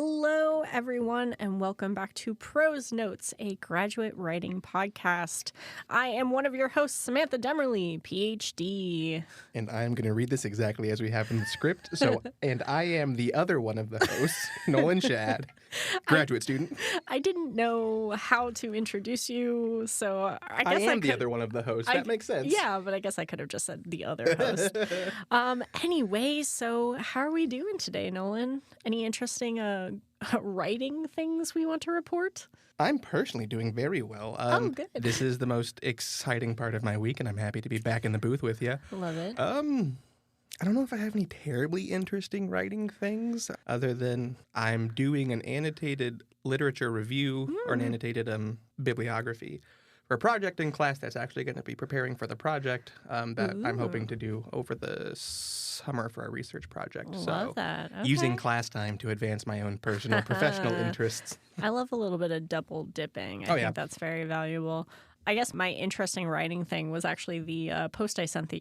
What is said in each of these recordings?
Hello, everyone, and welcome back to Prose Notes, a graduate writing podcast. I am one of your hosts, Samantha Demerly, PhD. And I am going to read this exactly as we have in the script. And I am the other one of the hosts, Nolan Shad, graduate student. I didn't know how to introduce you, so I guess I am the other one of the hosts. That makes sense. Yeah, but I guess I could have just said the other host. Anyway, so how are we doing today, Nolan? Any interesting writing things we want to report? I'm personally doing very well. Good. This is the most exciting part of my week, and I'm happy to be back in the booth with you. Love it. I don't know if I have any terribly interesting writing things, other than I'm doing an annotated literature review or an annotated bibliography for a project in class that's actually going to be preparing for the project that I'm hoping to do over the summer for a research project. Love that. Okay. Using class time to advance my own personal professional interests. I love a little bit of double dipping. I think that's very valuable. I guess my interesting writing thing was actually the post I sent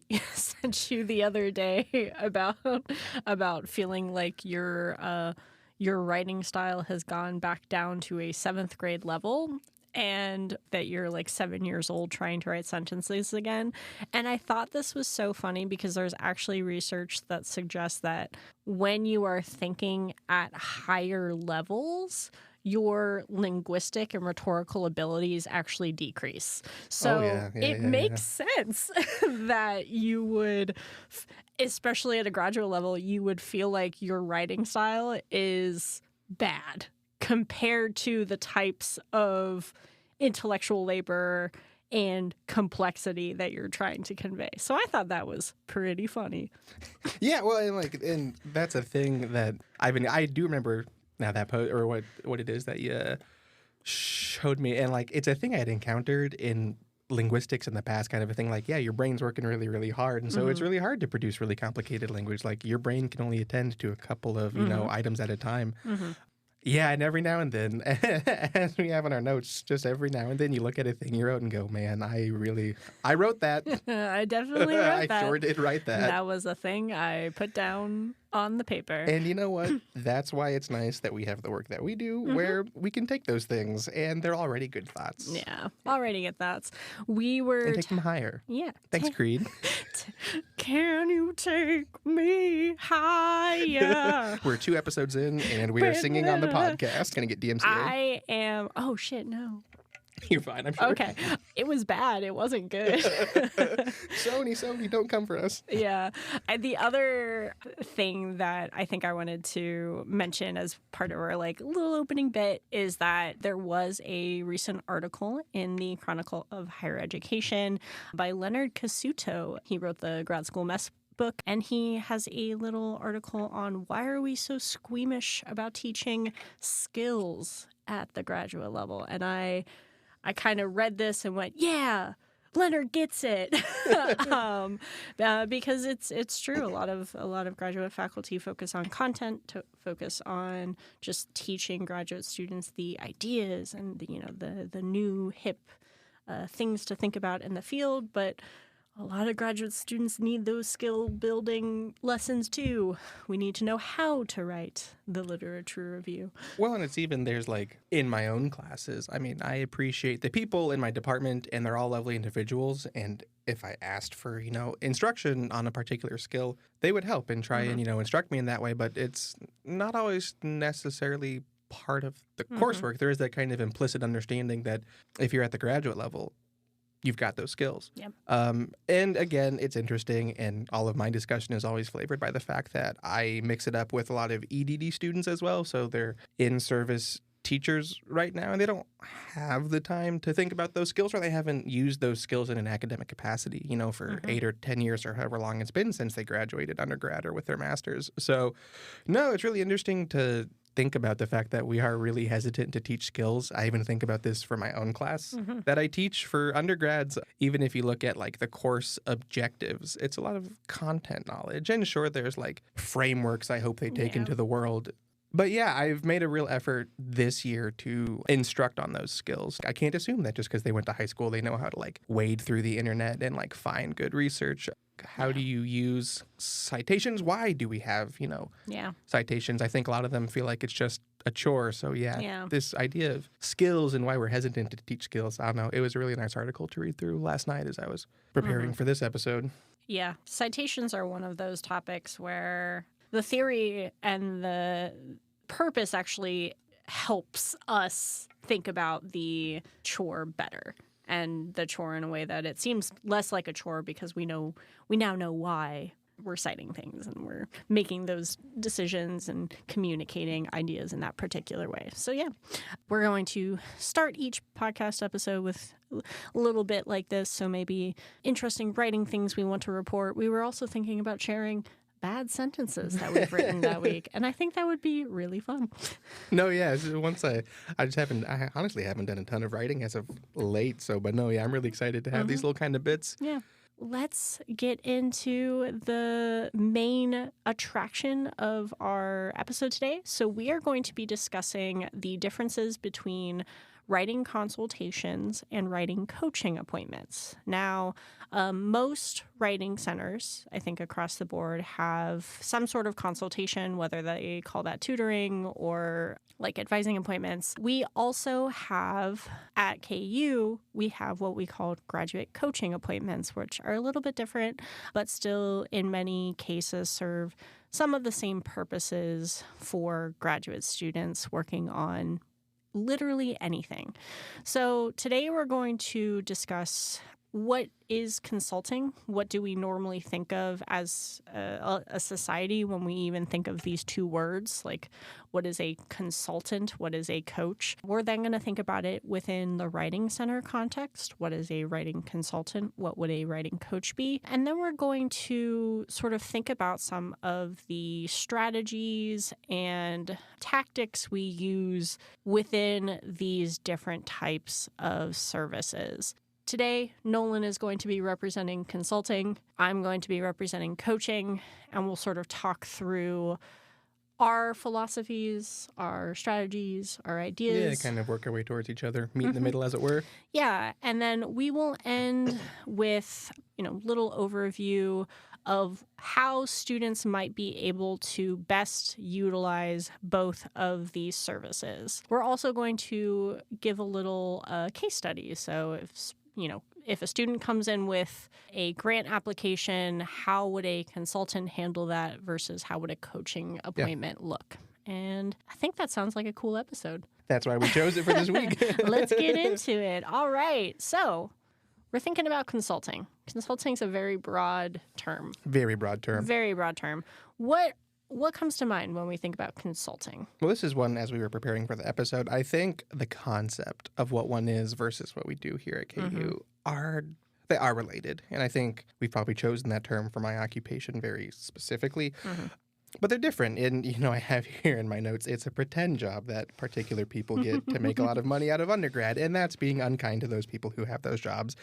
you the other day about feeling like your writing style has gone back down to a 7th grade level, and that you're like 7 years old trying to write sentences again. And I thought this was so funny because there's actually research that suggests that when you are thinking at higher levels, your linguistic and rhetorical abilities actually decrease. So it makes sense that you would, especially at a graduate level, you would feel like your writing style is bad compared to the types of intellectual labor and complexity that you're trying to convey. So I thought that was pretty funny. Yeah, well, and that's a thing that I do remember now that post, or what it is that you showed me, and like it's a thing I had encountered in linguistics in the past, kind of a thing. Like, yeah, your brain's working really, really hard, and so it's really hard to produce really complicated language. Like your brain can only attend to a couple of items at a time. Yeah, and every now and then, as we have in our notes, just every now and then you look at a thing you wrote and go, man, I wrote that. I definitely wrote that. I sure did write that. That was a thing I put down on the paper. And you know what? That's why it's nice that we have the work that we do, where we can take those things, and they're already good thoughts. Yeah, already good thoughts. We were... And take them higher. Yeah. Thanks, Creed. Can you take me higher? We're 2 episodes in, and we are singing on the podcast. Gonna get DMCA. I am... Oh, shit, no. You're fine, I'm sure. Okay. It was bad. It wasn't good. Sony, don't come for us. Yeah. The other thing that I think I wanted to mention as part of our like little opening bit is that there was a recent article in the Chronicle of Higher Education by Leonard Cassuto. He wrote the Grad School Mess book, and he has a little article on why are we so squeamish about teaching skills at the graduate level. And I kind of read this and went, yeah, Leonard gets it, because it's true. A lot of graduate faculty focus on content, to focus on just teaching graduate students the ideas and the new hip things to think about in the field, but a lot of graduate students need those skill-building lessons, too. We need to know how to write the literature review. Well, and it's even, there's like, in my own classes, I mean, I appreciate the people in my department, and they're all lovely individuals, and if I asked for, instruction on a particular skill, they would help and try and, instruct me in that way, but it's not always necessarily part of the coursework. There is that kind of implicit understanding that if you're at the graduate level, you've got those skills. Yep. And again, it's interesting, and all of my discussion is always flavored by the fact that I mix it up with a lot of EDD students as well. So they're in-service teachers right now, and they don't have the time to think about those skills, or they haven't used those skills in an academic capacity, for 8 or 10 years or however long it's been since they graduated undergrad or with their masters. So, no, it's really interesting to think about the fact that we are really hesitant to teach skills. I even think about this for my own class that I teach for undergrads. Even if you look at like the course objectives, it's a lot of content knowledge. And sure, there's like frameworks I hope they take into the world. But yeah, I've made a real effort this year to instruct on those skills. I can't assume that just because they went to high school, they know how to like wade through the internet and like find good research. How do you use citations? Why do we have, citations? I think a lot of them feel like it's just a chore. So this idea of skills and why we're hesitant to teach skills, I don't know. It was a really nice article to read through last night as I was preparing for this episode. Yeah, citations are one of those topics where the theory and the purpose actually helps us think about the chore better, and the chore in a way that it seems less like a chore because we now know why we're citing things and we're making those decisions and communicating ideas in that particular way. So yeah, we're going to start each podcast episode with a little bit like this. So maybe interesting writing things we want to report. We were also thinking about sharing bad sentences that we've written that week, and I think that would be really fun. No, yeah. Once I honestly haven't done a ton of writing as of late. So, but no, yeah, I'm really excited to have these little kind of bits. Yeah. Let's get into the main attraction of our episode today. So we are going to be discussing the differences between writing consultations and writing coaching appointments. Now, most writing centers, I think across the board, have some sort of consultation, whether they call that tutoring or like advising appointments. We also have, at KU, we have what we call graduate coaching appointments, which are a little bit different, but still in many cases serve some of the same purposes for graduate students working on literally anything. So today we're going to discuss what is consulting. What do we normally think of as a society when we even think of these two words? Like, what is a consultant? What is a coach? We're then going to think about it within the writing center context. What is a writing consultant? What would a writing coach be? And then we're going to sort of think about some of the strategies and tactics we use within these different types of services. Today, Nolan is going to be representing consulting. I'm going to be representing coaching, and we'll sort of talk through our philosophies, our strategies, our ideas. Yeah, kind of work our way towards each other, meet in the middle, as it were. Yeah, and then we will end with, little overview of how students might be able to best utilize both of these services. We're also going to give a little case study. So if a student comes in with a grant application, how would a consultant handle that versus how would a coaching appointment look? And I think that sounds like a cool episode. That's why we chose it for this week. Let's get into it. All right. So we're thinking about consulting. Consulting is a very broad term. Very broad term. Very broad term. What comes to mind when we think about consulting? Well, this is one, as we were preparing for the episode, I think the concept of what one is versus what we do here at KU are related. And I think we've probably chosen that term for my occupation very specifically. But they're different. And, I have here in my notes, it's a pretend job that particular people get to make a lot of money out of undergrad. And that's being unkind to those people who have those jobs.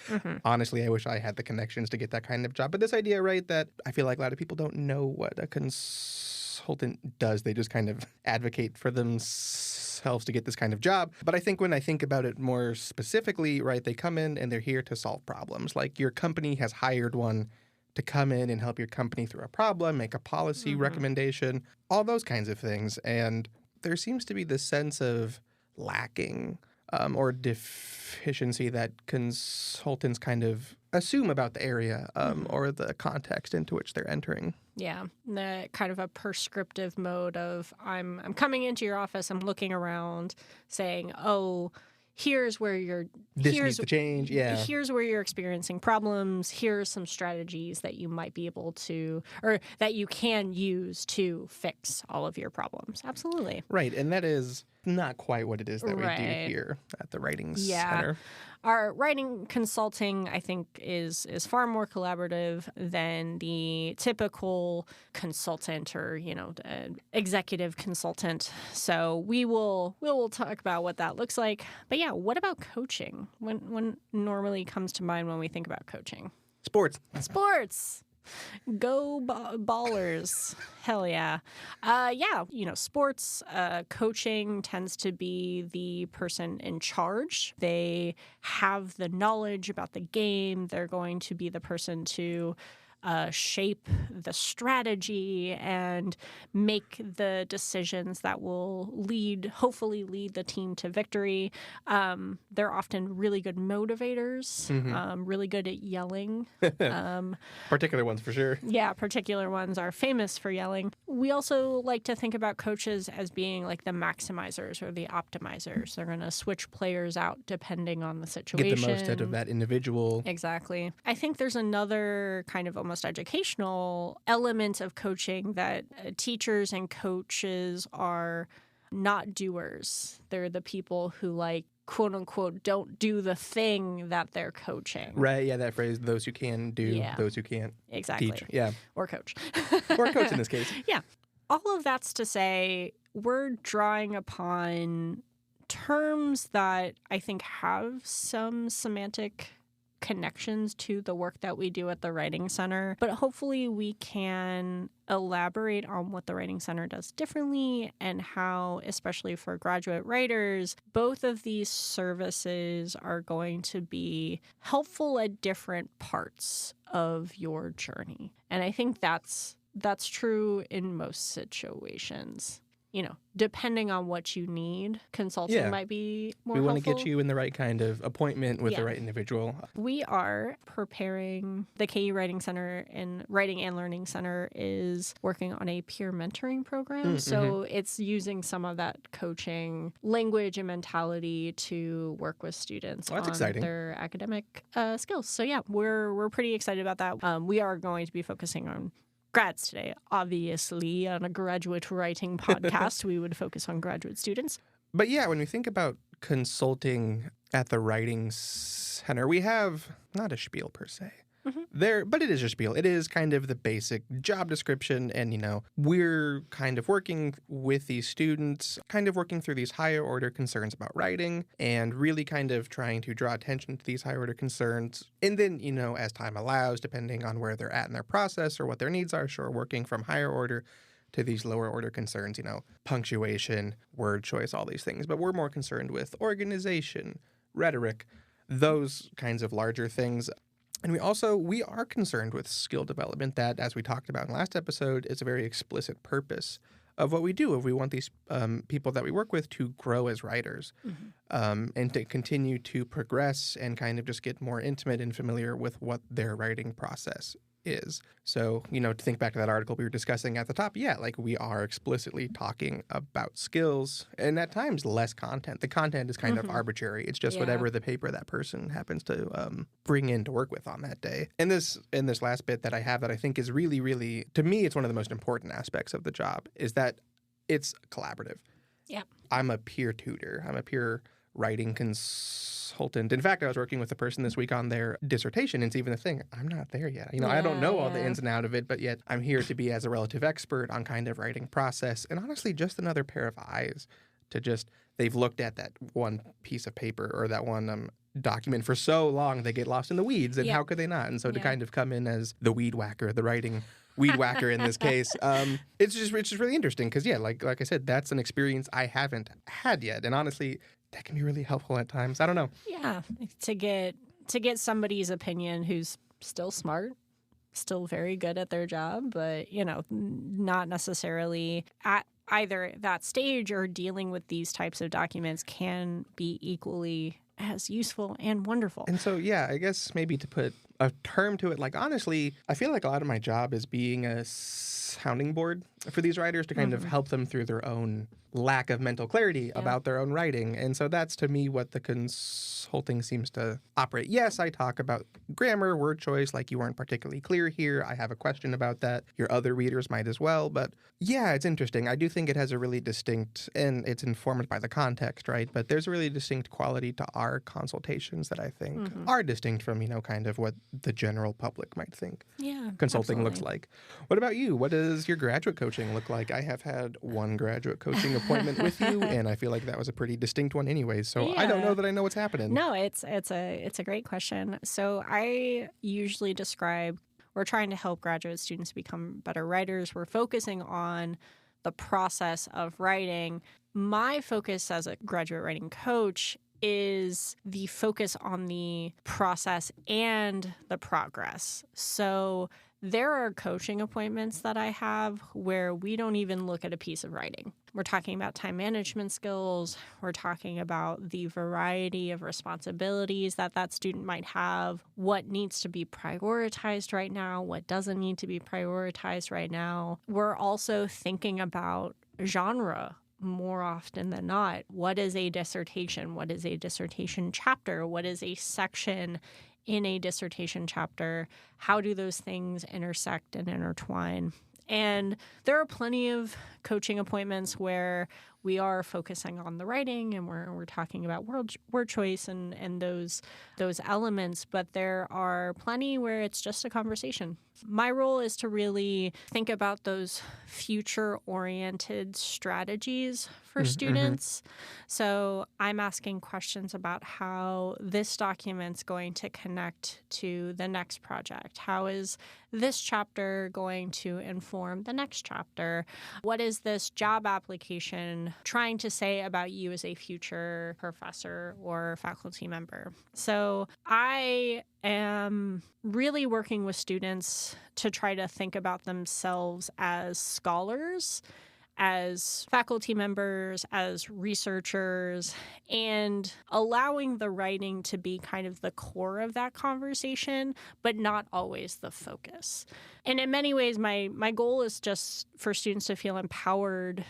Honestly, I wish I had the connections to get that kind of job. But this idea, right, that I feel like a lot of people don't know what a consultant does. They just kind of advocate for themselves to get this kind of job. But I think when I think about it more specifically, right, they come in and they're here to solve problems. Like your company has hired one to come in and help your company through a problem, make a policy recommendation, all those kinds of things. And there seems to be this sense of lacking or deficiency that consultants kind of assume about the area or the context into which they're entering. Yeah, the kind of a prescriptive mode of I'm coming into your office, I'm looking around, saying, oh, here's where this needs to change. Yeah. Here's where you're experiencing problems. Here are some strategies that you might be able to, or that you can use to fix all of your problems. Absolutely. Right. And that is not quite what it is that we do here at the Writing Center. Our writing consulting, I think, is far more collaborative than the typical consultant or, executive consultant. So we will talk about what that looks like. But yeah, what about coaching? When normally comes to mind when we think about coaching? Sports. Go ballers. Hell yeah. Sports coaching tends to be the person in charge. They have the knowledge about the game. They're going to be the person to shape the strategy and make the decisions that will hopefully lead the team to victory. They're often really good motivators, really good at yelling. Particular ones for sure. Yeah, particular ones are famous for yelling. We also like to think about coaches as being like the maximizers or the optimizers. They're going to switch players out depending on the situation. Get the most out of that individual. Exactly. I think there's another kind of almost educational element of coaching that teachers and coaches are not doers. They're the people who like, quote unquote, don't do the thing that they're coaching. Right. Yeah. That phrase, those who can do, those who can't exactly. teach. Yeah. Or coach. Or coach in this case. Yeah. All of that's to say we're drawing upon terms that I think have some semantic connections to the work that we do at the Writing Center, but hopefully we can elaborate on what the Writing Center does differently and how, especially for graduate writers, both of these services are going to be helpful at different parts of your journey. And I think that's true in most situations. You know, depending on what you need, consulting might be more helpful. We want to get you in the right kind of appointment with the right individual. We are preparing, the KU Writing Center and Writing and Learning Center is working on a peer mentoring program. So it's using some of that coaching language and mentality to work with students on their academic skills. So yeah, we're pretty excited about that. We are going to be focusing on grads today. Obviously, on a graduate writing podcast, we would focus on graduate students. But yeah, when we think about consulting at the Writing Center, we have not a spiel per se. But it is a spiel. It is kind of the basic job description. And, you know, we're kind of working with these students, kind of working through these higher order concerns about writing and really kind of trying to draw attention to these higher order concerns. And then, you know, as time allows, depending on where they're at in their process or what their needs are, sure, working from higher order to these lower order concerns, you know, punctuation, word choice, all these things. But we're more concerned with organization, rhetoric, those kinds of larger things. And we are concerned with skill development that, as we talked about in the last episode, is a very explicit purpose of what we do. If we want these people that we work with to grow as writers and to continue to progress and kind of just get more intimate and familiar with what their writing process is. So, you know, to think back to that article we were discussing at the top, yeah, like we are explicitly talking about skills and at times less content. The content is kind of arbitrary. It's just whatever the paper that person happens to bring in to work with on that day. And this last bit that I have that I think is really, really, to me, it's one of the most important aspects of the job is that it's collaborative. Yeah. I'm a peer tutor. I'm a peer writing consultant. In fact, I was working with a person this week on their dissertation, and it's even a thing. I'm not there yet. You know, I don't know all the ins and outs of it, but yet I'm here to be as a relative expert on kind of writing process, and honestly, just another pair of eyes to just, they've looked at that one piece of paper or that one document for so long, they get lost in the weeds, and how could they not? And so to kind of come in as the weed whacker, the writing weed whacker in this case, it's just really interesting because, yeah, like I said, that's an experience I haven't had yet, and honestly, that can be really helpful at times. I don't know. Yeah, to get somebody's opinion who's still smart, still very good at their job, but, you know, not necessarily at either that stage or dealing with these types of documents can be equally as useful and wonderful. And so, yeah, I guess maybe to put a term to it, like, honestly, I feel like a lot of my job is being a sounding board for these writers to kind of help them through their own lack of mental clarity about their own writing. And so that's, to me, what the consulting seems to operate. Yes, I talk about grammar, word choice, like you weren't particularly clear here. I have a question about that. Your other readers might as well. But yeah, it's interesting. I do think it has a really distinct, and it's informed by the context, right? But there's a really distinct quality to our consultations that I think are distinct from, you know, kind of what the general public might think consulting looks like. What about you? What does your graduate coaching look like? I have had one graduate coaching appointment with you, and I feel like that was a pretty distinct one anyway. So I don't know that I know what's happening. No, it's a great question. So I usually describe, we're trying to help graduate students become better writers. We're focusing on the process of writing. My focus as a graduate writing coach is the focus on the process and the progress. So There are coaching appointments that I have where we don't even look at a piece of writing. We're talking about time management skills. We're talking about the variety of responsibilities that that student might have, what needs to be prioritized right now, what doesn't need to be prioritized right now. We're also thinking about genre more often than not. What is a dissertation? What is a dissertation chapter? What is a section in a dissertation chapter? How do those things intersect and intertwine? And there are plenty of coaching appointments where we are focusing on the writing and we're talking about word choice and those elements, but there are plenty where it's just a conversation. My role is to really think about those future-oriented strategies for students. So I'm asking questions about how this document's going to connect to the next project. How is this chapter going to inform the next chapter? What is this job application trying to say about you as a future professor or faculty member? So I am really working with students to try to think about themselves as scholars, as faculty members, as researchers, and allowing the writing to be kind of the core of that conversation, but not always the focus. And in many ways, my goal is just for students to feel empowered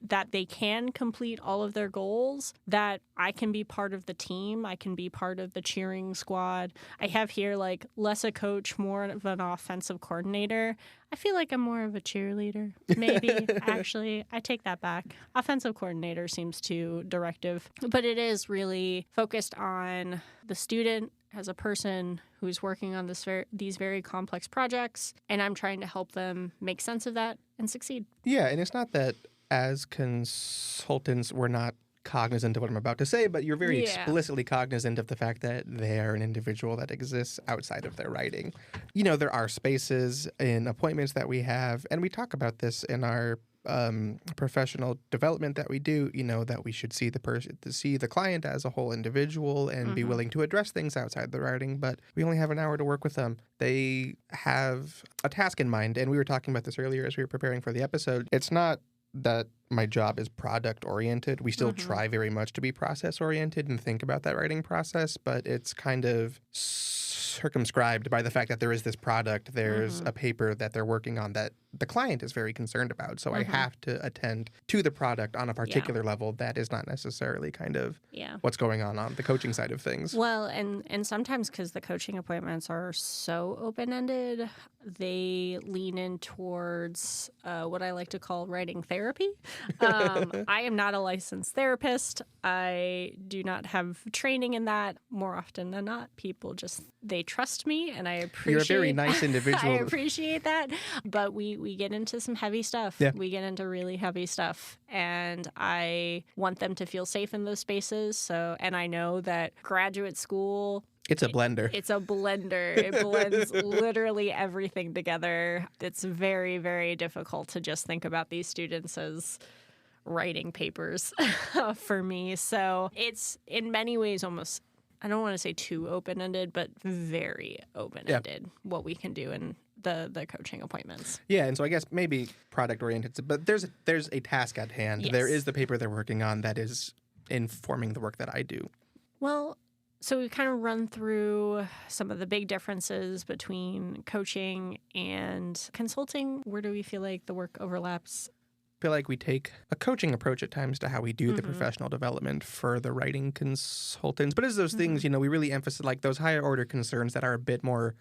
that they can complete all of their goals, that I can be part of the team, I can be part of the cheering squad. I have here like less a coach, more of an offensive coordinator. I feel like I'm more of a cheerleader, maybe. Actually, I take that back. Offensive coordinator seems too directive, but it is really focused on the student as a person who's working on these very complex projects, and I'm trying to help them make sense of that and succeed. Yeah, and it's not that as consultants we're not cognizant of what I'm about to say, but you're very explicitly cognizant of the fact that they're an individual that exists outside of their writing. You know, there are spaces in appointments that we have, and we talk about this in our professional development that we do, you know, that we should see the client as a whole individual and be willing to address things outside the writing, but we only have an hour to work with them. They have a task in mind, and we were talking about this earlier as we were preparing for the episode. It's not that my job is product oriented. We still try very much to be process oriented and think about that writing process, but it's kind of circumscribed by the fact that there is this product, there's a paper that they're working on that the client is very concerned about. So I have to attend to the product on a particular level that is not necessarily kind of what's going on the coaching side of things. Well, and sometimes because the coaching appointments are so open-ended, they lean in towards what I like to call writing therapy. I am not a licensed therapist. I do not have training in that. More often than not, people they trust me, and I appreciate. You're a very nice individual. I appreciate that, but we get into some heavy stuff. Yeah. We get into really heavy stuff, and I want them to feel safe in those spaces. So, and I know that graduate school. It's a blender. It's a blender. It blends literally everything together. It's very, very difficult to just think about these students as writing papers for me. So it's in many ways almost, I don't want to say too open-ended, but very open-ended what we can do in the coaching appointments. Yeah, and so I guess maybe product-oriented, but there's a task at hand. Yes. There is the paper they're working on that is informing the work that I do. Well, so we kind of run through some of the big differences between coaching and consulting. Where do we feel like the work overlaps? I feel like we take a coaching approach at times to how we do the professional development for the writing consultants. But as those things, you know, we really emphasize like those higher order concerns that are a bit more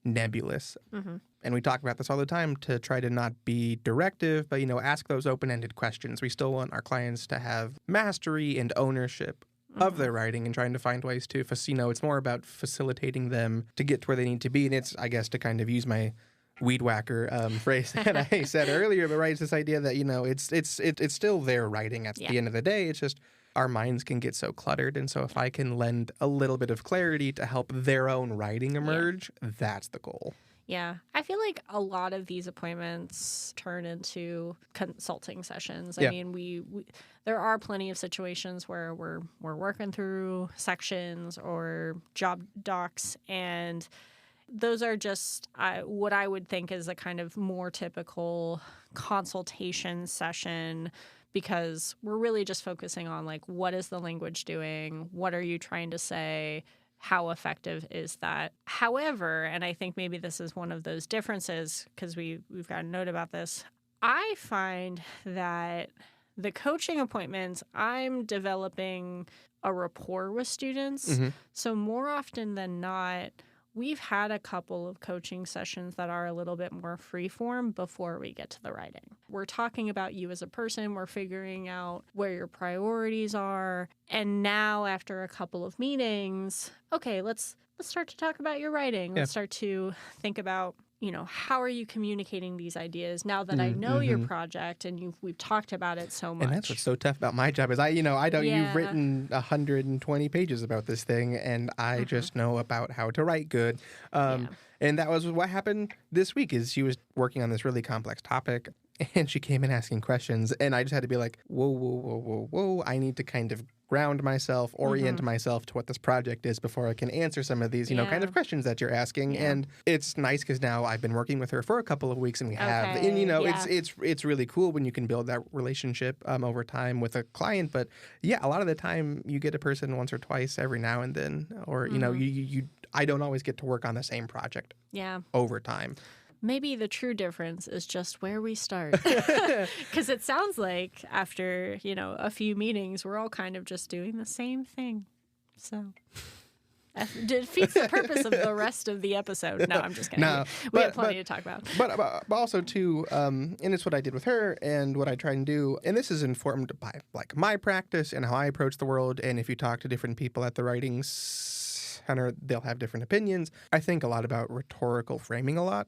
nebulous. And we talk about this all the time to try to not be directive, but, you know, ask those open-ended questions. We still want our clients to have mastery and ownership of their writing and trying to find ways to, you know, it's more about facilitating them to get to where they need to be. And it's, I guess, to kind of use my weed whacker phrase that I said earlier, but right, it's this idea that, you know, it's still their writing at the end of the day. It's just our minds can get so cluttered. And so if I can lend a little bit of clarity to help their own writing emerge, that's the goal. Yeah. I feel like a lot of these appointments turn into consulting sessions. I mean, we there are plenty of situations where we're working through sections or job docs, and those are just what I would think is a kind of more typical consultation session, because we're really just focusing on like, what is the language doing? What are you trying to say? How effective is that? However, and I think maybe this is one of those differences, because we've got a note about this, I find that the coaching appointments, I'm developing a rapport with students. Mm-hmm. So more often than not, we've had a couple of coaching sessions that are a little bit more freeform before we get to the writing. We're talking about you as a person. We're figuring out where your priorities are. And now, after a couple of meetings, okay, let's start to talk about your writing. Let's start to think about, how are you communicating these ideas now that I know your project and we've talked about it so much. And that's what's so tough about my job is you've written 120 pages about this thing, and I just know about how to write good. And that was what happened this week. Is she was working on this really complex topic, and she came in asking questions, and I just had to be like, whoa, I need to kind of ground myself, orient myself to what this project is before I can answer some of these, kind of questions that you're asking. And it's nice because now I've been working with her for a couple of weeks, and we have, and it's really cool when you can build that relationship over time with a client. But a lot of the time you get a person once or twice every now and then, or I don't always get to work on the same project over time. Maybe the true difference is just where we start. Because it sounds like after, a few meetings, we're all kind of just doing the same thing. So it defeats the purpose of the rest of the episode. No, I'm just kidding. No, we have plenty to talk about. But also, too, and it's what I did with her and what I try and do. And this is informed by, like, my practice and how I approach the world. And if you talk to different people at the writing center, they'll have different opinions. I think a lot about rhetorical framing a lot.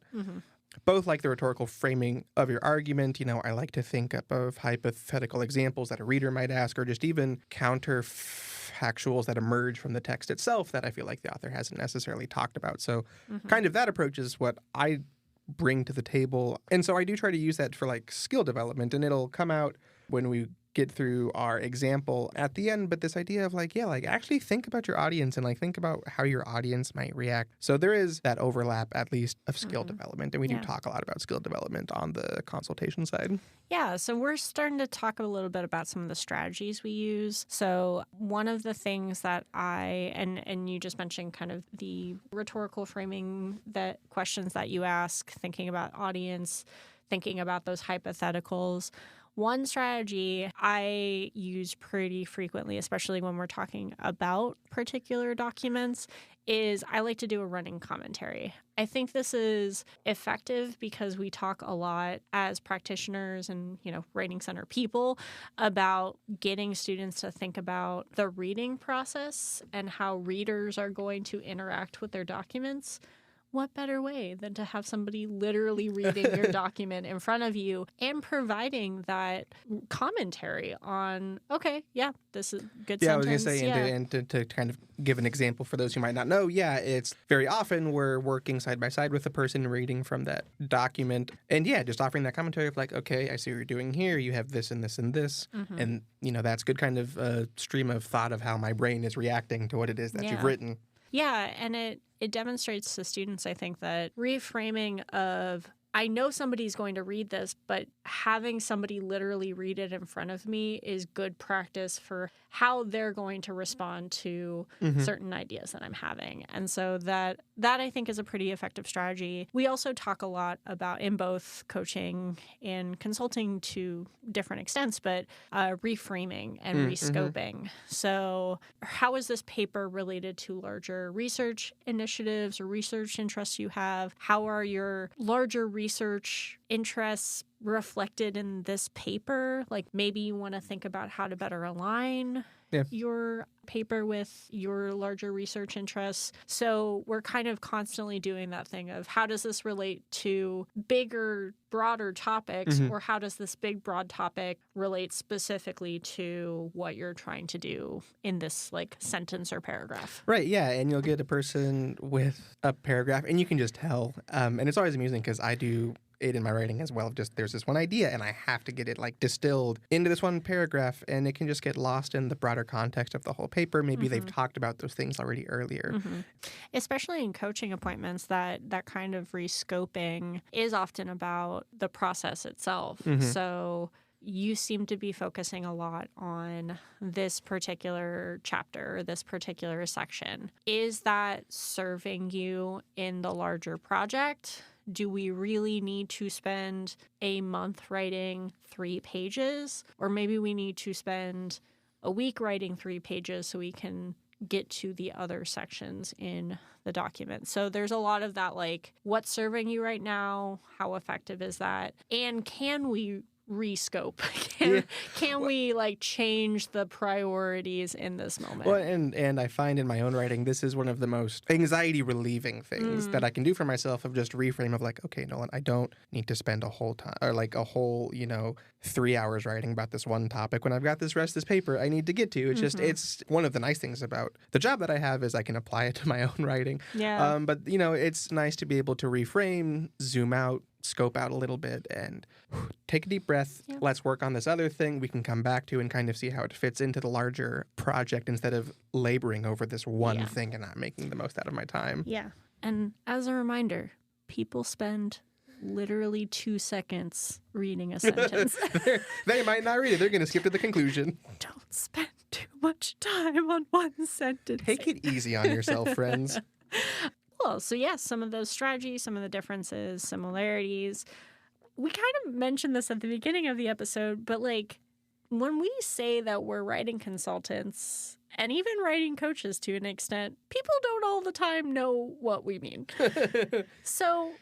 Both like the rhetorical framing of your argument. I like to think up of hypothetical examples that a reader might ask, or just even counterfactuals that emerge from the text itself that I feel like the author hasn't necessarily talked about. So kind of that approach is what I bring to the table. And so I do try to use that for like skill development, and it'll come out when we get through our example at the end. But this idea of actually think about your audience and think about how your audience might react. So there is that overlap, at least, of skill development. And we do talk a lot about skill development on the consultation side. Yeah, so we're starting to talk a little bit about some of the strategies we use. So one of the things that and you just mentioned kind of the rhetorical framing, that questions that you ask, thinking about audience, thinking about those hypotheticals. One strategy I use pretty frequently, especially when we're talking about particular documents, is I like to do a running commentary. I think this is effective because we talk a lot as practitioners and, writing center people about getting students to think about the reading process and how readers are going to interact with their documents. What better way than to have somebody literally reading your document in front of you and providing that commentary on, okay, this is a good sentence. I was going to say, and to kind of give an example for those who might not know, it's very often we're working side by side with the person reading from that document. And just offering that commentary of okay, I see what you're doing here. You have this and this and this. And, that's good kind of stream of thought of how my brain is reacting to what it is that you've written. Yeah, and it demonstrates to students, I think, that reframing of, I know somebody's going to read this, but having somebody literally read it in front of me is good practice for how they're going to respond to certain ideas that I'm having. And so that I think is a pretty effective strategy. We also talk a lot about, in both coaching and consulting to different extents, but reframing and rescoping. So how is this paper related to larger research initiatives or research interests you have? How are your larger research interests reflected in this paper? Maybe you want to think about how to better align your paper with your larger research interests. So we're kind of constantly doing that thing of, how does this relate to bigger, broader topics, or how does this big, broad topic relate specifically to what you're trying to do in this sentence or paragraph? Right, yeah, and you'll get a person with a paragraph, and you can just tell. And it's always amusing because I do it in my writing as well. Just there's this one idea and I have to get it like distilled into this one paragraph, and it can just get lost in the broader context of the whole paper. Maybe they've talked about those things already earlier. Especially in coaching appointments, that kind of rescoping is often about the process itself. So you seem to be focusing a lot on this particular chapter or this particular section. Is that serving you in the larger project? Do we really need to spend a month writing 3 pages? Or maybe we need to spend a week writing 3 pages so we can get to the other sections in the document. So there's a lot of that, like, what's serving you right now? How effective is that? And can we rescope? Can we like change the priorities in this moment? Well, and I find in my own writing, this is one of the most anxiety relieving things that I can do for myself, of just reframe of like, okay, Nolan, I don't need to spend a whole 3 hours writing about this one topic when I've got this rest of this paper I need to get to. It's just, it's one of the nice things about the job that I have is I can apply it to my own writing. Yeah. But it's nice to be able to reframe, zoom out, scope out a little bit, and take a deep breath. Yeah. Let's work on this other thing we can come back to and kind of see how it fits into the larger project instead of laboring over this one thing and not making the most out of my time. Yeah. And as a reminder, people spend literally 2 seconds reading a sentence. They might not read it. They're going to skip to the conclusion. Don't spend too much time on one sentence. Take it easy on yourself, friends. Well, so yes, some of those strategies, some of the differences, similarities. We kind of mentioned this at the beginning of the episode, but like when we say that we're writing consultants and even writing coaches to an extent, people don't all the time know what we mean. So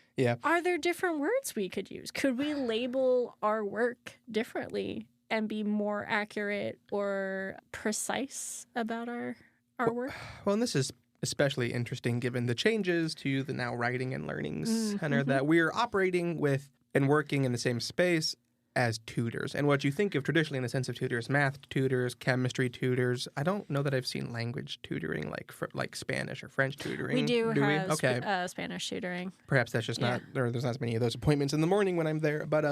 are there different words we could use? Could we label our work differently and be more accurate or precise about our work? Well, and this is especially interesting given the changes to the now writing and learning center that we're operating with and working in the same space as tutors. And what you think of traditionally in the sense of tutors, math tutors, chemistry tutors. I don't know that I've seen language tutoring like Spanish or French tutoring. We do have Spanish tutoring. Perhaps that's just not, or there's not as many of those appointments in the morning when I'm there. But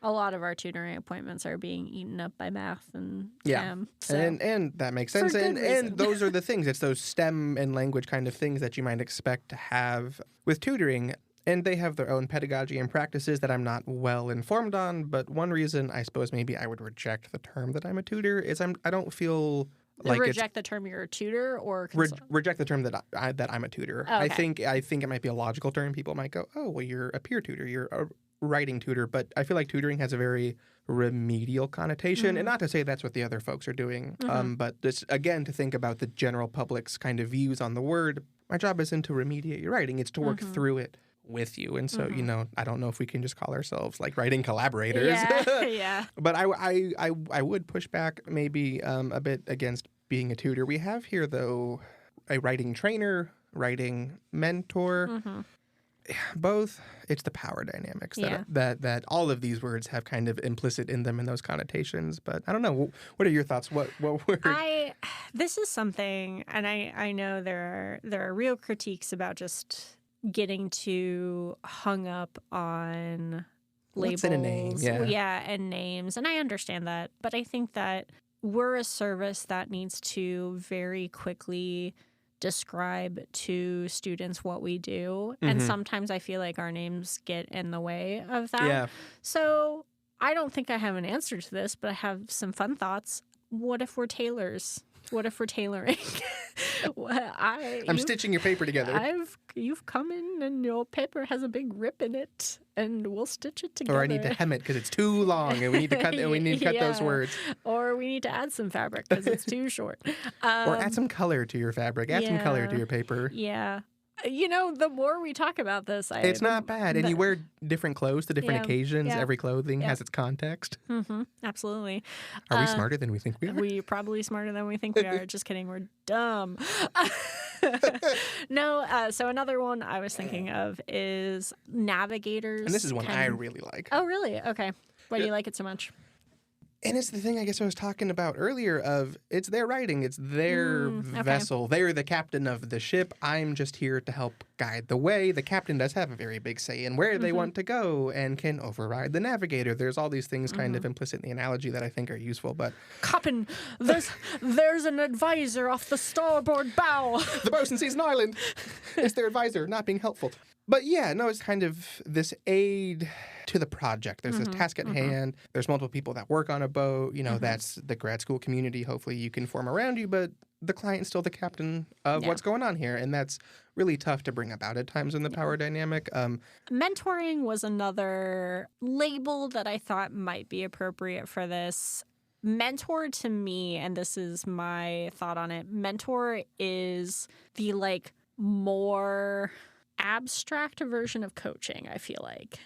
a lot of our tutoring appointments are being eaten up by math and STEM. So and that makes sense. And those are the things. It's those STEM and language kind of things that you might expect to have with tutoring. And they have their own pedagogy and practices that I'm not well informed on. But one reason I suppose maybe I would reject the term that I'm a tutor is I don't feel like reject the term you're a tutor or reject the term that I'm a tutor. Oh, okay. I think it might be a logical term. People might go, oh, well, you're a peer tutor. You're a writing tutor, but I feel like tutoring has a very remedial connotation, and not to say that's what the other folks are doing, but just, again, to think about the general public's kind of views on the word. My job isn't to remediate your writing, it's to work through it with you. And so, I don't know if we can just call ourselves like writing collaborators. Yeah. But I would push back maybe a bit against being a tutor. We have here, though, a writing trainer, writing mentor. Both, it's the power dynamics that all of these words have kind of implicit in them in those connotations. But I don't know. What are your thoughts? What word? This is something, and I know there are real critiques about just getting too hung up on labels. What's in a name? And names. And I understand that. But I think that we're a service that needs to very quickly describe to students what we do. And sometimes I feel like our names get in the way of that. Yeah. So I don't think I have an answer to this, but I have some fun thoughts. What if we're tailors? What if we're tailoring? I'm stitching your paper together. You've come in and your paper has a big rip in it, and we'll stitch it together. Or I need to hem it because it's too long, and we need to cut. And we need to cut those words. Or we need to add some fabric because it's too short. Or add some color to your fabric. Add some color to your paper. Yeah. The more we talk about this, it's not bad. And you wear different clothes to different occasions. Yeah. Every clothing has its context. Absolutely. Are we smarter than we think we are? We're probably smarter than we think we are. Just kidding. We're dumb. No. So another one I was thinking of is navigators. And this is one I really like. Oh, really? Okay. Why do you like it so much? And it's the thing I guess I was talking about earlier of it's their writing, it's their vessel. They're the captain of the ship. I'm just here to help guide the way. The captain does have a very big say in where they want to go and can override the navigator. There's all these things kind of implicit in the analogy that I think are useful, but... Captain, there's an advisor off the starboard bow. The bosun sees an island. It's their advisor not being helpful. But yeah, no, it's kind of this aid to the project. There's this task at hand. There's multiple people that work on a boat. You know, that's the grad school community. Hopefully you can form around you, but the client's still the captain of what's going on here. And that's really tough to bring about at times in the power dynamic. Mentoring was another label that I thought might be appropriate for this. Mentor to me, and this is my thought on it, mentor is the like more abstract version of coaching, I feel like.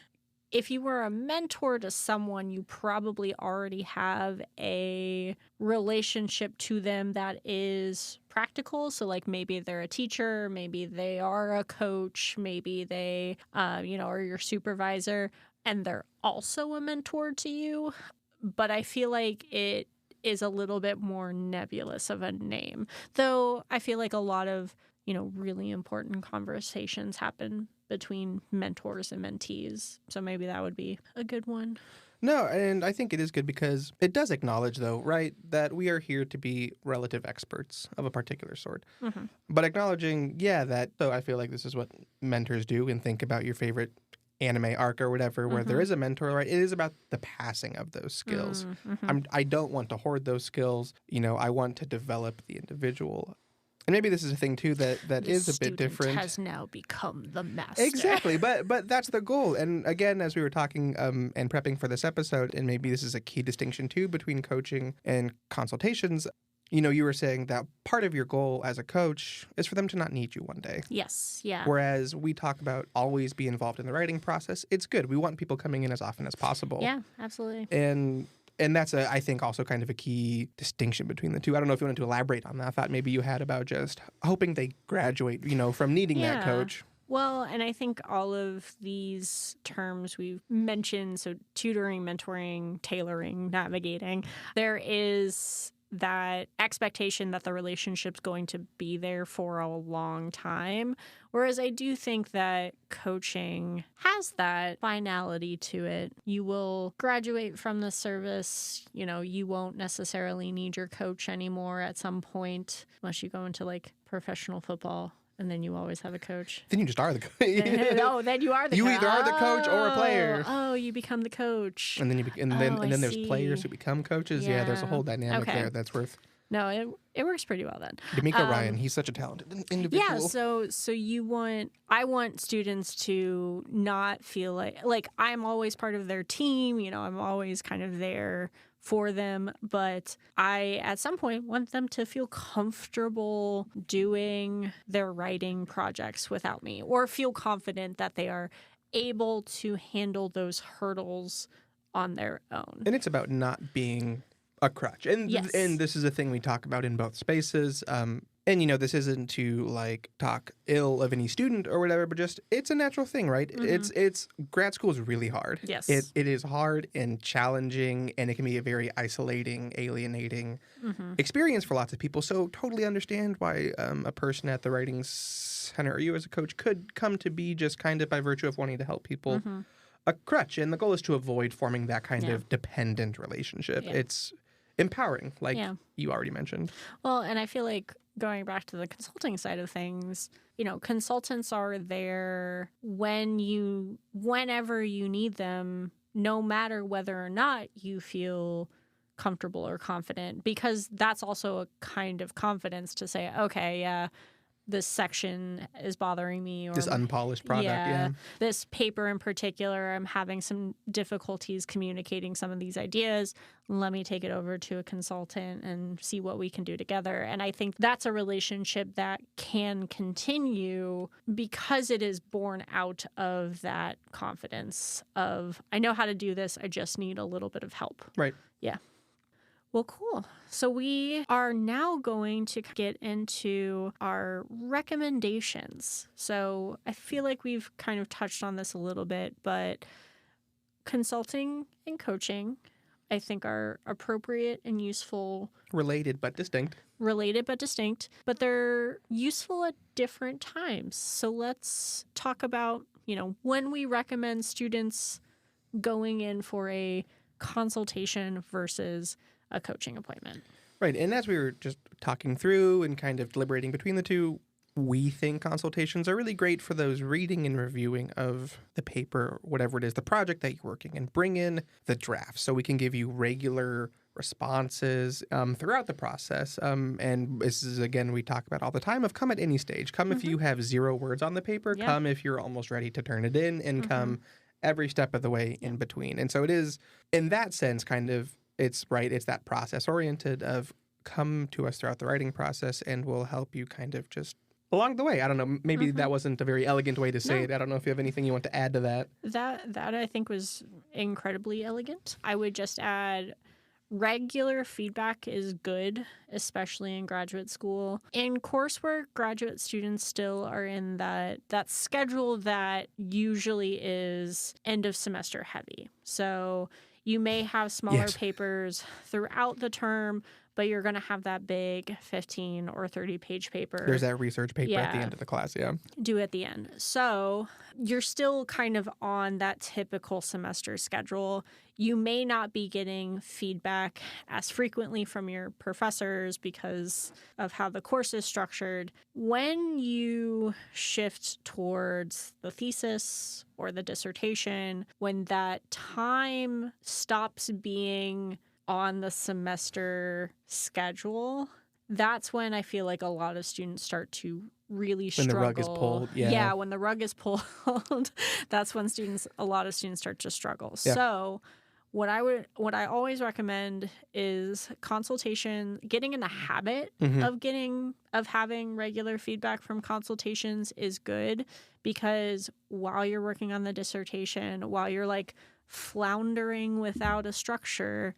If you were a mentor to someone, you probably already have a relationship to them that is practical. So like maybe they're a teacher, maybe they are a coach, maybe they, are your supervisor, and they're also a mentor to you. But I feel like it is a little bit more nebulous of a name. Though I feel like a lot of, really important conversations happen between mentors and mentees. So maybe that would be a good one. No, and I think it is good because it does acknowledge, though, right, that we are here to be relative experts of a particular sort. But acknowledging, so I feel like this is what mentors do and think about your favorite anime arc or whatever, where there is a mentor, right? It is about the passing of those skills. I don't want to hoard those skills. I want to develop the individual. And maybe this is a thing, too, that is a bit different. Has now become the master. Exactly, but that's the goal. And again, as we were talking and prepping for this episode, and maybe this is a key distinction, too, between coaching and consultations, you were saying that part of your goal as a coach is for them to not need you one day. Yes, yeah. Whereas we talk about always be involved in the writing process. It's good. We want people coming in as often as possible. Yeah, absolutely. And that's, I think, also kind of a key distinction between the two. I don't know if you wanted to elaborate on that thought maybe you had about just hoping they graduate, from needing that coach. Well, and I think all of these terms we've mentioned, so tutoring, mentoring, tailoring, navigating, there is that expectation that the relationship's going to be there for a long time. Whereas I do think that coaching has that finality to it. You will graduate from the service, you won't necessarily need your coach anymore at some point, unless you go into like professional football. And then you always have a coach. Then you just are the coach. Then you are the coach. You either are the coach or a player. Oh, you become the coach. And then there's players who become coaches. Yeah, there's a whole dynamic there that's worth. No, it works pretty well then. D'Amico Ryan, he's such a talented individual. Yeah, so I want students to not feel like I'm always part of their team, I'm always kind of there for them, but I, at some point, want them to feel comfortable doing their writing projects without me, or feel confident that they are able to handle those hurdles on their own. And it's about not being a crutch. And and this is a thing we talk about in both spaces. And, this isn't to, talk ill of any student or whatever, but just, it's a natural thing, right? It's grad school is really hard. Yes. It is hard and challenging, and it can be a very isolating, alienating experience for lots of people. So totally understand why a person at the writing center or you as a coach could come to be just kind of by virtue of wanting to help people a crutch. And the goal is to avoid forming that kind of dependent relationship. Yeah. It's empowering, you already mentioned. Well, and I feel like going back to the consulting side of things, consultants are there whenever you need them, no matter whether or not you feel comfortable or confident, because that's also a kind of confidence to say, okay, yeah, this section is bothering me, or this unpolished product. This paper in particular, I'm having some difficulties communicating some of these ideas. Let me take it over to a consultant and see what we can do together. And I think that's a relationship that can continue because it is born out of that confidence of, I know how to do this, I just need a little bit of help. Right. Yeah. Well, cool. So we are now going to get into our recommendations. So I feel like we've kind of touched on this a little bit, but consulting and coaching, I think are appropriate and useful. Related but distinct. But they're useful at different times. So let's talk about, when we recommend students going in for a consultation versus a coaching appointment. Right. And as we were just talking through and kind of deliberating between the two, we think consultations are really great for those reading and reviewing of the paper, whatever it is, the project that you're working, and bring in the draft so we can give you regular responses throughout the process. And this is, again, we talk about all the time of come at any stage. Come if you have 0 words on the paper. Yeah. Come if you're almost ready to turn it in, and come every step of the way in between. And so it is, in that sense, kind of, it's that process oriented of come to us throughout the writing process and we'll help you kind of just along the way. I don't know, maybe that wasn't a very elegant way to say it. I don't know if you have anything you want to add to that. That I think was incredibly elegant. I would just add regular feedback is good, especially in graduate school. In coursework, graduate students still are in that schedule that usually is end of semester heavy. So you may have smaller papers throughout the term, but you're going to have that big 15 or 30-page paper. There's that research paper at the end of the class, due at the end. So you're still kind of on that typical semester schedule. You may not be getting feedback as frequently from your professors because of how the course is structured. When you shift towards the thesis or the dissertation, when that time stops being on the semester schedule, that's when I feel like a lot of students start to really struggle. When the rug is pulled. Yeah, when the rug is pulled, that's when a lot of students start to struggle. Yeah. So what I always recommend is consultation, getting in the habit of having regular feedback from consultations is good, because while you're working on the dissertation, while you're like floundering without a structure,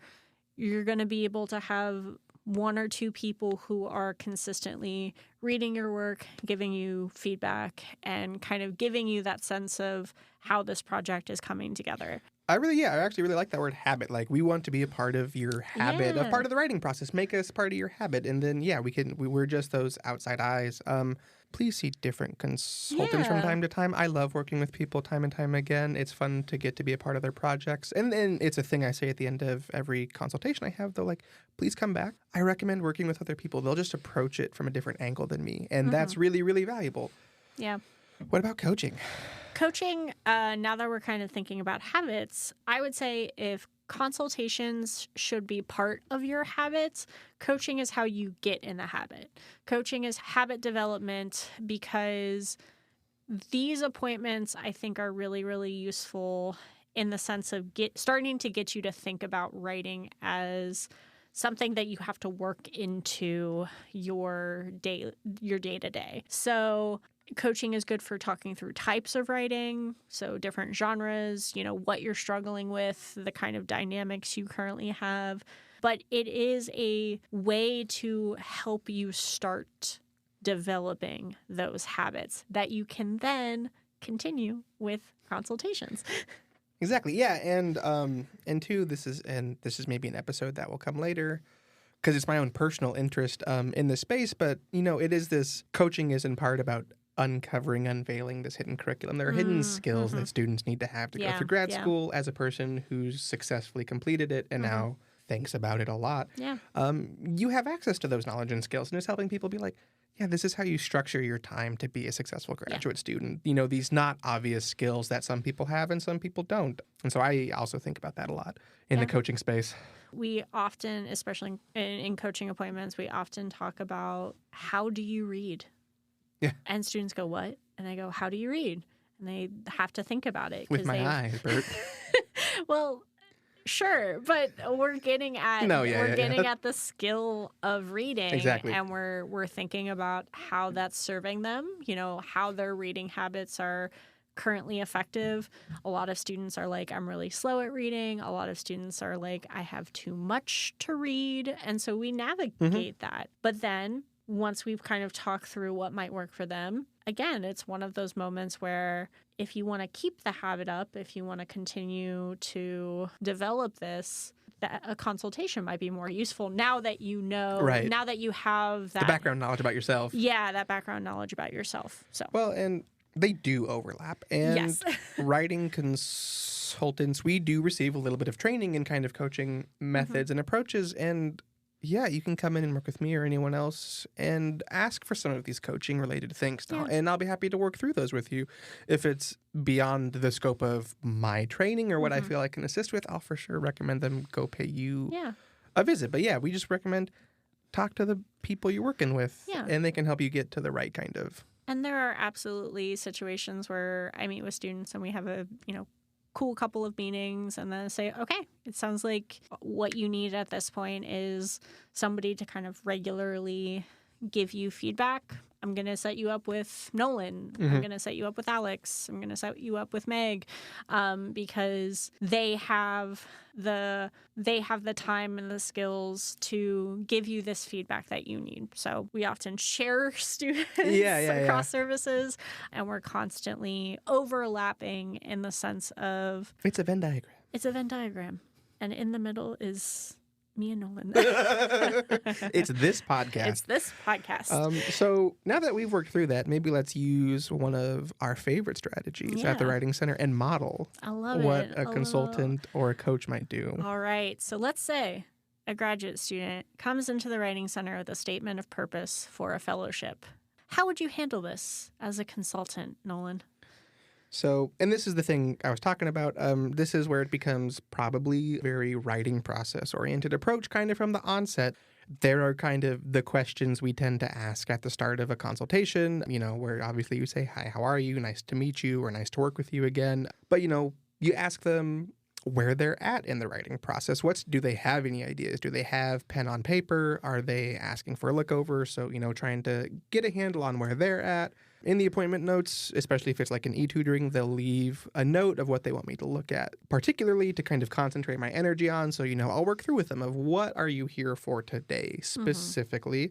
you're going to be able to have 1 or 2 people who are consistently reading your work, giving you feedback, and kind of giving you that sense of how this project is coming together. I actually really like that word habit. Like, we want to be a part of your habit, a part of the writing process. Make us part of your habit. And then, we're just those outside eyes. Please see different consultants from time to time. I love working with people time and time again. It's fun to get to be a part of their projects. And then it's a thing I say at the end of every consultation I have, though, like, please come back. I recommend working with other people. They'll just approach it from a different angle than me. And that's really, really valuable. Yeah. What about coaching? Coaching, now that we're kind of thinking about habits, I would say if consultations should be part of your habits, coaching is how you get in the habit. Coaching is habit development, because these appointments, I think, are really, really useful in the sense of starting to get you to think about writing as something that you have to work into your day-to-day. So coaching is good for talking through types of writing, so different genres, what you're struggling with, the kind of dynamics you currently have. But it is a way to help you start developing those habits that you can then continue with consultations. Exactly. Yeah. And two, this is maybe an episode that will come later, because it's my own personal interest in this space. But, it is this coaching is in part about unveiling this hidden curriculum. There are hidden skills that students need to have to go through grad school as a person who's successfully completed it and now thinks about it a lot. Yeah. You have access to those knowledge and skills, and it's helping people be like, yeah, this is how you structure your time to be a successful graduate student. These not obvious skills that some people have and some people don't. And so I also think about that a lot in the coaching space. We often, especially in coaching appointments, we often talk about, how do you read? Yeah. And students go, what? And I go, how do you read? And they have to think about it. With my eyes, Bert. Well, sure, but we're getting at at the skill of reading. Exactly. And we're thinking about how that's serving them, how their reading habits are currently effective. A lot of students are like, I'm really slow at reading. A lot of students are like, I have too much to read. And so we navigate that. But then once we've kind of talked through what might work for them, again, it's one of those moments where if you want to keep the habit up, if you want to continue to develop this, that a consultation might be more useful now that you know, Right. now that you have that The background knowledge about yourself. Yeah, that background knowledge about yourself. So Well, and they do overlap. And yes. writing consultants, we do receive a little bit of training in kind of coaching methods and approaches. And yeah, you can come in and work with me or anyone else and ask for some of these coaching related things. Yeah. And I'll be happy to work through those with you. If it's beyond the scope of my training or what I feel I can assist with, I'll for sure recommend them go pay you a visit. But yeah, we just recommend talk to the people you're working with and they can help you get to the right kind of. And there are absolutely situations where I meet with students and we have a, cool couple of meetings and then say, okay, it sounds like what you need at this point is somebody to kind of regularly give you feedback. I'm going to set you up with Nolan. I'm going to set you up with Alex. I'm going to set you up with Meg, because they have the time and the skills to give you this feedback that you need. So we often share students across services, and we're constantly overlapping in the sense of it's a Venn diagram. It's a Venn diagram, and in the middle is me and Nolan. It's this podcast. It's this podcast. So now that we've worked through that, maybe let's use one of our favorite strategies at the Writing Center and model what a consultant or a coach might do. All right. So let's say a graduate student comes into the Writing Center with a statement of purpose for a fellowship. How would you handle this as a consultant, Nolan? So, and this is the thing I was talking about. This is where it becomes probably very writing process oriented approach kind of from the onset. There are kind of the questions we tend to ask at the start of a consultation, where obviously you say, hi, how are you? Nice to meet you or nice to work with you again. But, you ask them where they're at in the writing process. Do they have any ideas? Do they have pen on paper? Are they asking for a look over? So, trying to get a handle on where they're at. In the appointment notes, especially if it's like an e-tutoring, they'll leave a note of what they want me to look at, particularly to kind of concentrate my energy on. So, I'll work through with them of what are you here for today specifically.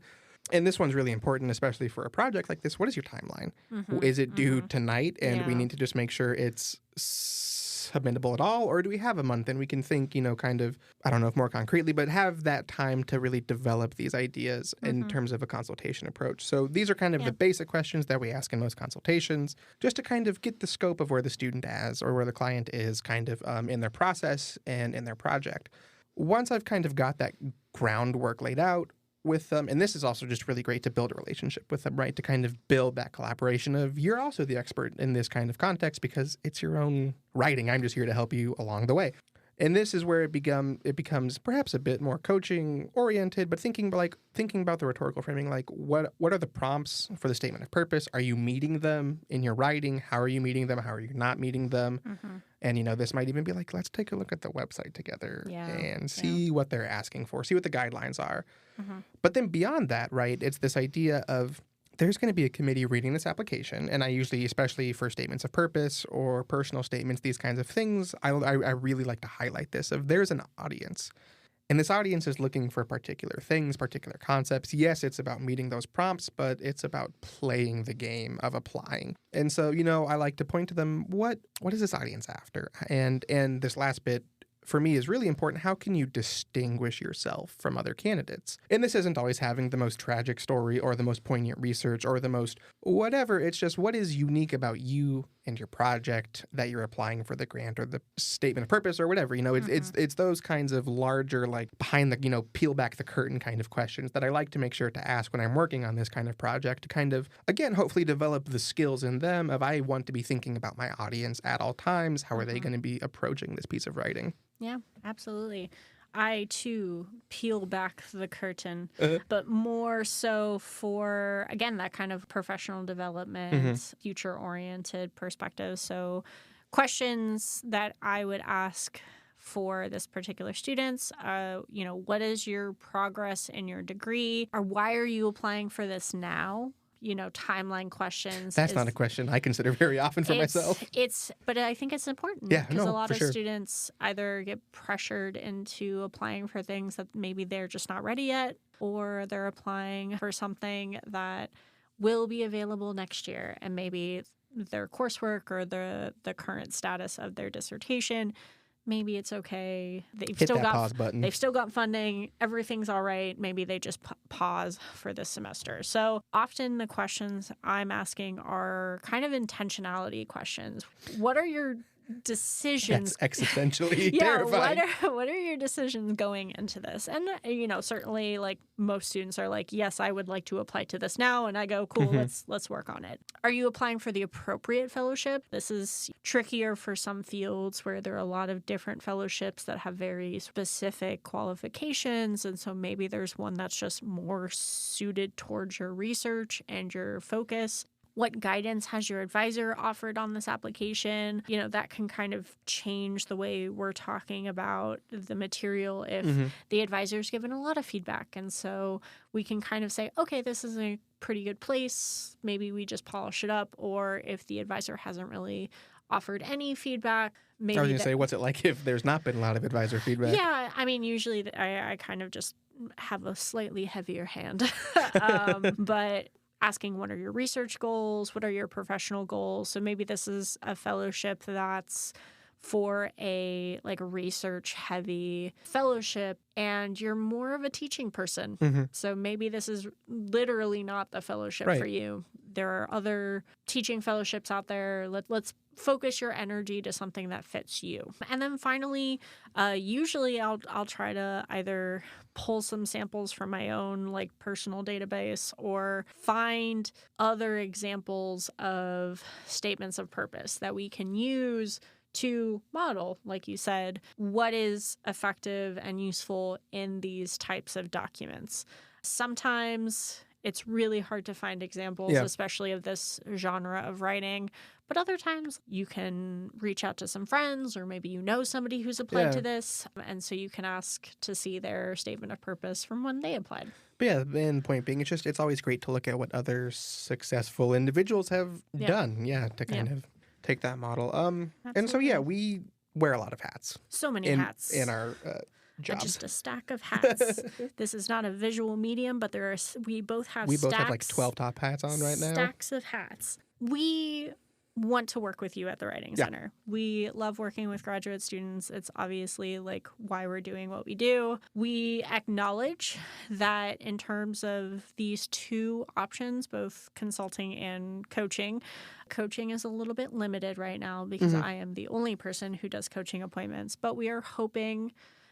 And this one's really important, especially for a project like this. What is your timeline? Is it due tonight and we need to just make sure it's submittable at all? Or do we have a month and we can think, kind of, I don't know if more concretely, but have that time to really develop these ideas in terms of a consultation approach. So these are kind of the basic questions that we ask in most consultations, just to kind of get the scope of where the student is or where the client is kind of in their process and in their project. Once I've kind of got that groundwork laid out with them, and this is also just really great to build a relationship with them, right? To kind of build that collaboration of you're also the expert in this kind of context because it's your own writing. I'm just here to help you along the way. And this is where it becomes perhaps a bit more coaching oriented, but thinking about the rhetorical framing, like what are the prompts for the statement of purpose? Are you meeting them in your writing? How are you meeting them? How are you not meeting them? And this might even be like, let's take a look at the website together and see what they're asking for, see what the guidelines are. But then beyond that, right, it's this idea of there's going to be a committee reading this application, and I usually, especially for statements of purpose or personal statements, these kinds of things, I really like to highlight this of there's an audience. And this audience is looking for particular things, particular concepts. Yes, it's about meeting those prompts, but it's about playing the game of applying. And so, I like to point to them, what is this audience after? And this last bit for me is really important. How can you distinguish yourself from other candidates? And this isn't always having the most tragic story or the most poignant research or the most whatever. It's just what is unique about you and your project that you're applying for the grant or the statement of purpose or whatever. It's those kinds of larger, like behind the, peel back the curtain kind of questions that I like to make sure to ask when I'm working on this kind of project to kind of, again, hopefully develop the skills in them of I want to be thinking about my audience at all times. How are they going to be approaching this piece of writing? Yeah, absolutely. I, too, peel back the curtain, but more so for, again, that kind of professional development, future-oriented perspective. So questions that I would ask for this particular students, what is your progress in your degree? Or why are you applying for this now? Timeline questions. That's not a question I consider very often for myself. But I think it's important because a lot of students either get pressured into applying for things that maybe they're just not ready yet, or they're applying for something that will be available next year, and maybe their coursework or the current status of their dissertation maybe it's okay. They've Hit still that got pause button. They've still got funding. Everything's all right. Maybe they just pause for this semester. So often the questions I'm asking are kind of intentionality questions. What are your decisions? That's existentially terrifying. What are your decisions going into this? And certainly like most students are like, yes, I would like to apply to this now, and I go, cool, let's work on it. Are you applying for the appropriate fellowship? This is trickier for some fields where there are a lot of different fellowships that have very specific qualifications, and so maybe there's one that's just more suited towards your research and your focus. What guidance has your advisor offered on this application? That can kind of change the way we're talking about the material if the advisor's given a lot of feedback. And so we can kind of say, okay, this is a pretty good place. Maybe we just polish it up. Or if the advisor hasn't really offered any feedback, maybe... I was going to say, what's it like if there's not been a lot of advisor feedback? Yeah, I mean, usually I kind of just have a slightly heavier hand. But... asking what are your research goals, what are your professional goals. So maybe this is a fellowship that's for a research heavy fellowship and you're more of a teaching person. So maybe this is literally not the fellowship for you. There are other teaching fellowships out there. Let's focus your energy to something that fits you. And then finally, usually I'll try to either pull some samples from my own personal database or find other examples of statements of purpose that we can use to model, like you said, what is effective and useful in these types of documents. Sometimes it's really hard to find examples, especially of this genre of writing. But other times you can reach out to some friends or maybe somebody who's applied to this. And so you can ask to see their statement of purpose from when they applied. But yeah, and point being, it's always great to look at what other successful individuals have done. Yeah, to kind of take that model. And so, we wear a lot of hats. So many hats. In our jobs. Just a stack of hats. This is not a visual medium, but we both have We both have 12 top hats on right now. Stacks of hats. We want to work with you at the Writing Center. We love working with graduate students. It's obviously why we're doing what we do. We acknowledge that in terms of these two options, both consulting and coaching is a little bit limited right now because I am the only person who does coaching appointments, but we are hoping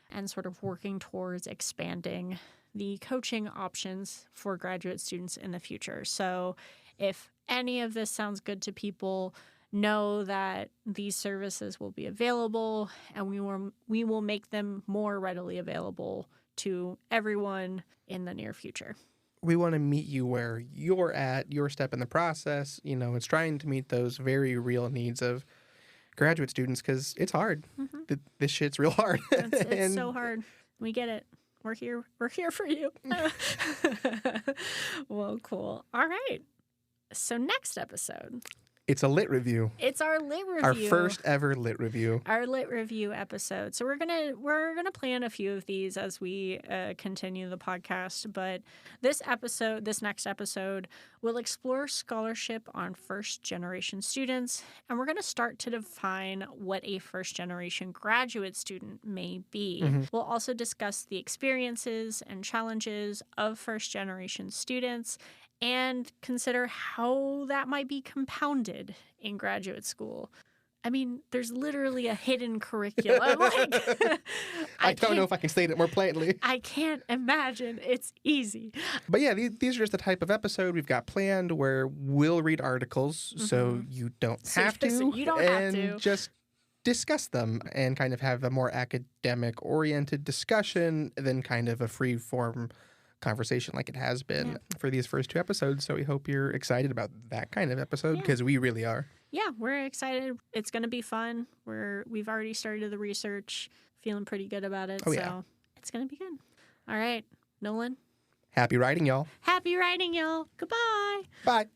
and sort of working towards expanding the coaching options for graduate students in the future. So if any of this sounds good to people, know that these services will be available and we will make them more readily available to everyone in the near future. We want to meet you where you're at, your step in the process. It's trying to meet those very real needs of graduate students because it's hard. This shit's real hard. It's so hard. We get it. We're here for you. Well, cool. All right. So next episode. It's a lit review. It's our lit review. Our first ever lit review. Our lit review episode. So we're gonna plan a few of these as we continue the podcast. But this next episode, will explore scholarship on first-generation students, and we're gonna start to define what a first-generation graduate student may be. We'll also discuss the experiences and challenges of first-generation students and consider how that might be compounded in graduate school. I mean, there's literally a hidden curriculum. I don't know if I can state it more plainly. I can't imagine it's easy. But yeah, these are just the type of episode we've got planned where we'll read articles so you don't have to. You don't have to. And just discuss them and kind of have a more academic-oriented discussion than kind of a free-form conversation like it has been for these first two episodes. So we hope you're excited about that kind of episode because we really are. Yeah, we're excited. It's going to be fun. We've already started the research, feeling pretty good about it. So it's going to be good. All right, Nolan. Happy writing, y'all. Happy writing, y'all. Goodbye. Bye.